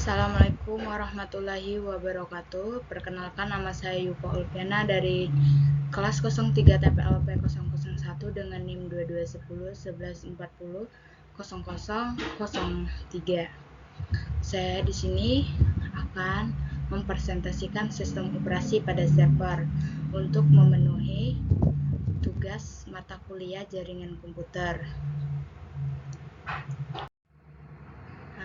Assalamualaikum warahmatullahi wabarakatuh. Perkenalkan, nama saya Yuka Ulpiana dari kelas 03 TPLP 001 dengan NIM 221011400003. Saya di sini akan mempresentasikan sistem operasi pada server untuk memenuhi tugas mata kuliah jaringan komputer.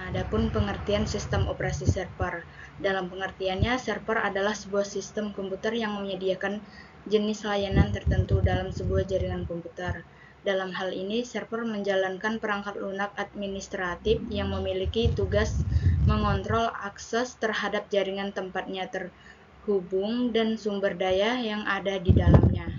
Adapun pengertian sistem operasi server. Dalam pengertiannya, server adalah sebuah sistem komputer yang menyediakan jenis layanan tertentu dalam sebuah jaringan komputer. Dalam hal ini, server menjalankan perangkat lunak administratif yang memiliki tugas mengontrol akses terhadap jaringan tempatnya terhubung dan sumber daya yang ada di dalamnya.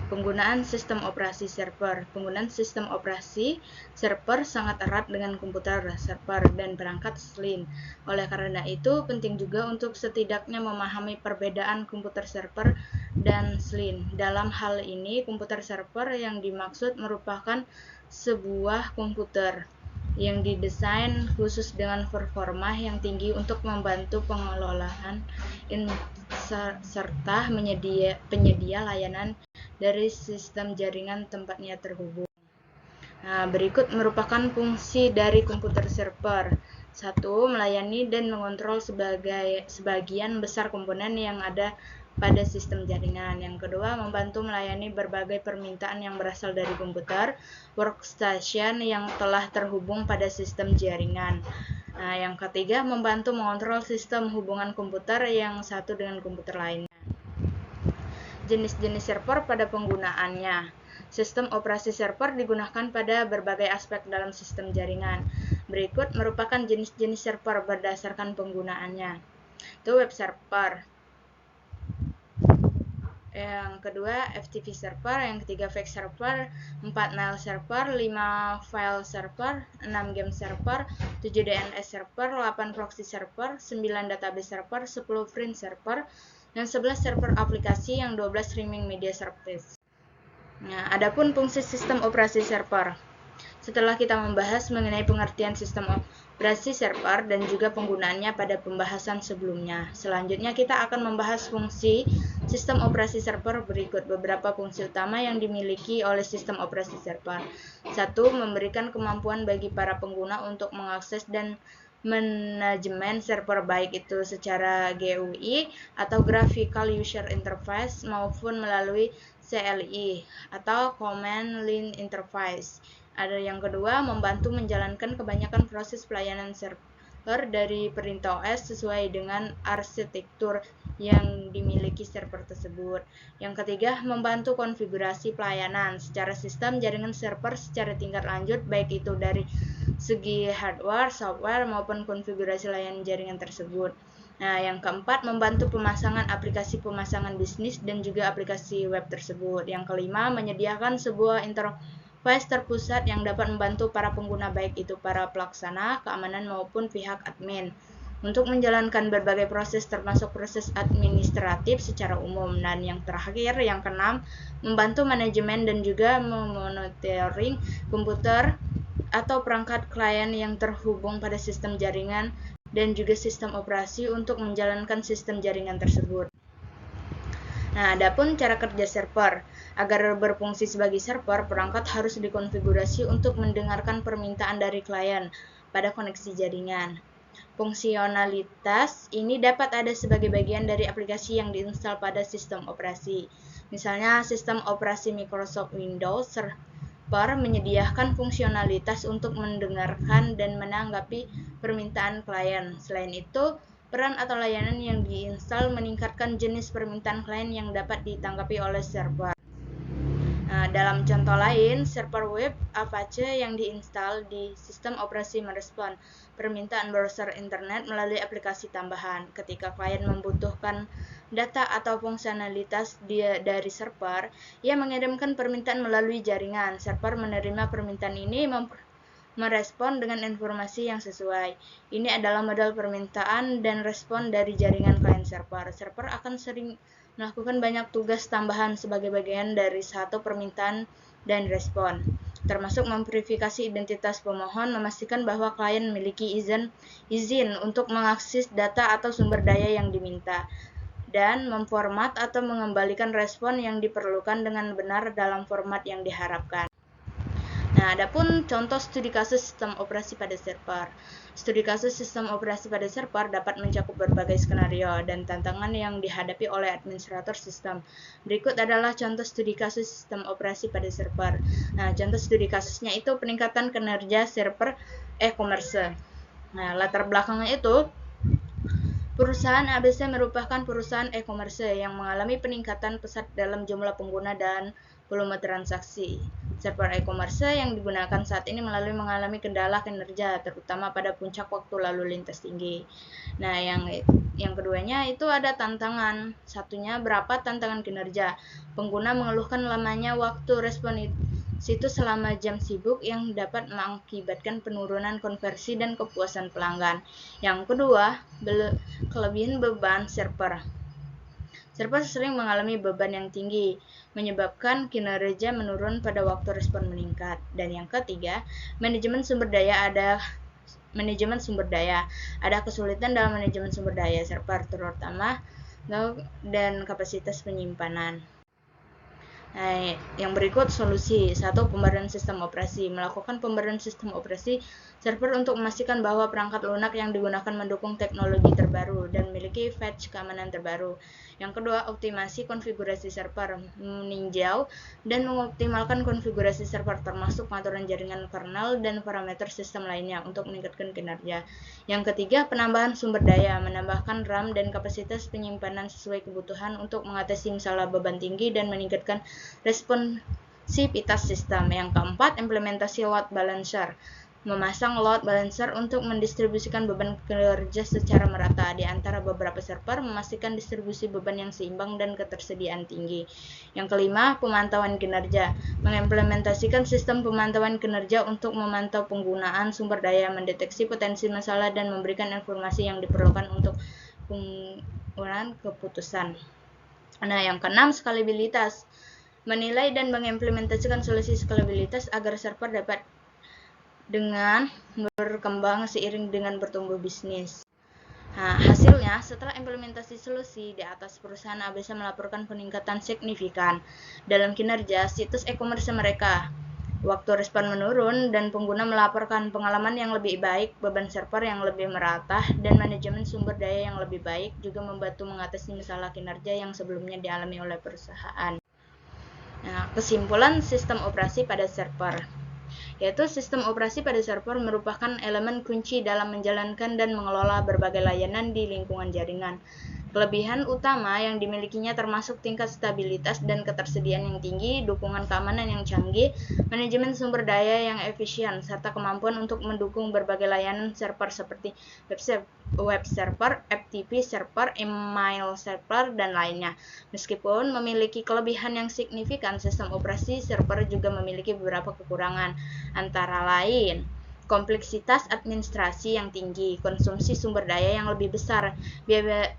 Penggunaan sistem operasi server. Penggunaan sistem operasi server sangat erat dengan komputer server dan perangkat selain. Oleh karena itu, penting juga untuk setidaknya memahami perbedaan komputer server dan selain. Dalam hal ini, komputer server yang dimaksud merupakan sebuah komputer yang didesain khusus dengan performa yang tinggi untuk membantu pengelolaan serta penyedia layanan dari sistem jaringan tempatnya terhubung. Berikut merupakan fungsi dari komputer server. 1. Melayani dan mengontrol sebagian besar komponen yang ada pada sistem jaringan. Yang kedua, membantu melayani berbagai permintaan yang berasal dari komputer workstation yang telah terhubung pada sistem jaringan. Yang ketiga, membantu mengontrol sistem hubungan komputer yang satu dengan komputer lainnya. Jenis-jenis server pada penggunaannya. Sistem operasi server digunakan pada berbagai aspek dalam sistem jaringan. Berikut merupakan jenis-jenis server berdasarkan penggunaannya. Itu web server. Yang kedua, FTP server. Yang ketiga, fax server. 4 mail server. 5 file server. 6 game server. 7 DNS server. 8 proxy server. 9 database server. 10 print server. Dan 11 server aplikasi, yang 12 streaming media service. Adapun fungsi sistem operasi server. Setelah kita membahas mengenai pengertian sistem operasi server dan juga penggunaannya pada pembahasan sebelumnya, selanjutnya kita akan membahas fungsi sistem operasi server berikut. Beberapa fungsi utama yang dimiliki oleh sistem operasi server. 1. Memberikan kemampuan bagi para pengguna untuk mengakses dan manajemen server, baik itu secara GUI atau Graphical User Interface maupun melalui CLI atau Command Line Interface. Ada yang kedua, membantu menjalankan kebanyakan proses pelayanan server dari perintah OS sesuai dengan arsitektur yang dimiliki server tersebut. Yang ketiga, membantu konfigurasi pelayanan secara sistem jaringan server secara tingkat lanjut, baik itu dari segi hardware, software, maupun konfigurasi layanan jaringan tersebut. Yang keempat, membantu pemasangan aplikasi pemasangan bisnis dan juga aplikasi web tersebut. Yang kelima, menyediakan sebuah interface terpusat yang dapat membantu para pengguna, baik itu para pelaksana, keamanan, maupun pihak admin, untuk menjalankan berbagai proses termasuk proses administratif secara umum. Dan yang terakhir, yang keenam, membantu manajemen dan juga memonitoring komputer atau perangkat klien yang terhubung pada sistem jaringan dan juga sistem operasi untuk menjalankan sistem jaringan tersebut. Adapun cara kerja server. Agar berfungsi sebagai server, perangkat harus dikonfigurasi untuk mendengarkan permintaan dari klien pada koneksi jaringan. Fungsionalitas ini dapat ada sebagai bagian dari aplikasi yang diinstal pada sistem operasi. Misalnya, sistem operasi Microsoft Windows Server menyediakan fungsionalitas untuk mendengarkan dan menanggapi permintaan klien. Selain itu, peran atau layanan yang diinstal meningkatkan jenis permintaan klien yang dapat ditanggapi oleh server. Dalam contoh lain, server web Apache yang diinstal di sistem operasi merespon permintaan browser internet melalui aplikasi tambahan. Ketika klien membutuhkan data atau fungsionalitas dari server, ia mengirimkan permintaan melalui jaringan. Server menerima permintaan ini merespon dengan informasi yang sesuai. Ini adalah model permintaan dan respon dari jaringan klien server. Server akan sering melakukan banyak tugas tambahan sebagai bagian dari satu permintaan dan respon. termasuk memverifikasi identitas pemohon, memastikan bahwa klien memiliki izin untuk mengakses data atau sumber daya yang diminta, dan memformat atau mengembalikan respon yang diperlukan dengan benar dalam format yang diharapkan. Nah, adapun contoh studi kasus sistem operasi pada server. Studi kasus sistem operasi pada server dapat mencakup berbagai skenario dan tantangan yang dihadapi oleh administrator sistem. Berikut adalah contoh studi kasus sistem operasi pada server. Nah, contoh studi kasusnya itu peningkatan kinerja server e-commerce. Nah, latar belakangnya itu perusahaan ABC merupakan perusahaan e-commerce yang mengalami peningkatan pesat dalam jumlah pengguna dan volume transaksi. Server e-commerce yang digunakan saat ini mengalami kendala kinerja, terutama pada puncak waktu lalu lintas tinggi. Nah, yang keduanya itu ada tantangan. Satunya, berapa tantangan kinerja. Pengguna mengeluhkan lamanya waktu respon situs selama jam sibuk yang dapat mengakibatkan penurunan konversi dan kepuasan pelanggan. Yang kedua, kelebihan beban server. Server sering mengalami beban yang tinggi, menyebabkan kinerja menurun pada waktu respon meningkat. Dan yang ketiga, manajemen sumber daya. Ada kesulitan dalam manajemen sumber daya server, terutama dan kapasitas penyimpanan. Nah, yang berikut solusi. 1. Pembaruan sistem operasi. Melakukan pembaruan sistem operasi server untuk memastikan bahwa perangkat lunak yang digunakan mendukung teknologi terbaru dan memiliki patch keamanan terbaru. Yang kedua, optimasi konfigurasi server. Meninjau dan mengoptimalkan konfigurasi server termasuk pengaturan jaringan kernel dan parameter sistem lainnya untuk meningkatkan kinerja. Yang ketiga, penambahan sumber daya. Menambahkan RAM dan kapasitas penyimpanan sesuai kebutuhan untuk mengatasi masalah beban tinggi dan meningkatkan responsivitas sistem. Yang keempat, implementasi load balancer. Memasang load balancer untuk mendistribusikan beban kerja secara merata di antara beberapa server, memastikan distribusi beban yang seimbang dan ketersediaan tinggi. Yang kelima, pemantauan kinerja. Mengimplementasikan sistem pemantauan kinerja untuk memantau penggunaan sumber daya, mendeteksi potensi masalah, dan memberikan informasi yang diperlukan untuk penggunaan keputusan. Nah, yang keenam, skalabilitas. Menilai dan mengimplementasikan solusi skalabilitas agar server dapat dengan berkembang seiring dengan bertumbuh bisnis. Nah, hasilnya, setelah implementasi solusi di atas, perusahaan ABC melaporkan peningkatan signifikan dalam kinerja situs e-commerce mereka. Waktu respon menurun dan pengguna melaporkan pengalaman yang lebih baik, beban server yang lebih merata, dan manajemen sumber daya yang lebih baik juga membantu mengatasi masalah kinerja yang sebelumnya dialami oleh perusahaan. Nah, kesimpulan sistem operasi pada server. Yaitu sistem operasi pada server merupakan elemen kunci dalam menjalankan dan mengelola berbagai layanan di lingkungan jaringan. Kelebihan utama yang dimilikinya termasuk tingkat stabilitas dan ketersediaan yang tinggi, dukungan keamanan yang canggih, manajemen sumber daya yang efisien, serta kemampuan untuk mendukung berbagai layanan server seperti web server, FTP server, email server, dan lainnya. Meskipun memiliki kelebihan yang signifikan, sistem operasi server juga memiliki beberapa kekurangan, antara lain kompleksitas administrasi yang tinggi, konsumsi sumber daya yang lebih besar,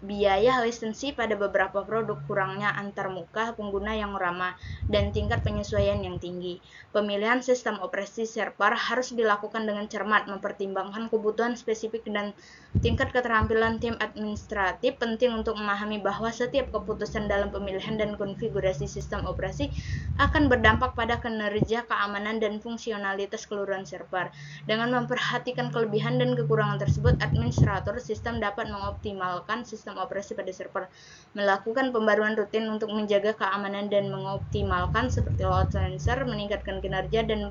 biaya lisensi pada beberapa produk, kurangnya antarmuka pengguna yang ramah, dan tingkat penyesuaian yang tinggi. Pemilihan sistem operasi server harus dilakukan dengan cermat, mempertimbangkan kebutuhan spesifik dan tingkat keterampilan tim administratif. Penting untuk memahami bahwa setiap keputusan dalam pemilihan dan konfigurasi sistem operasi akan berdampak pada kinerja, keamanan, dan fungsionalitas keseluruhan server. Dengan memperhatikan kelebihan dan kekurangan tersebut, administrator sistem dapat mengoptimalkan sistem operasi pada server, melakukan pembaruan rutin untuk menjaga keamanan dan mengoptimalkan seperti load balancer, meningkatkan kinerja dan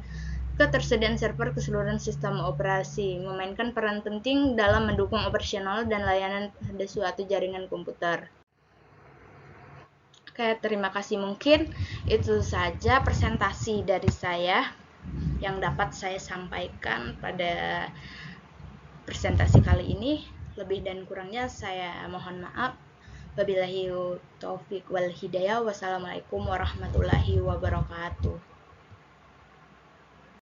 ketersediaan server keseluruhan sistem operasi, memainkan peran penting dalam mendukung operasional dan layanan pada suatu jaringan komputer. Oke, terima kasih. Mungkin itu saja presentasi dari saya yang dapat saya sampaikan pada presentasi kali ini. Lebih dan kurangnya saya mohon maaf. Wabillahi taufiq wal hidayah. Wassalamualaikum warahmatullahi wabarakatuh.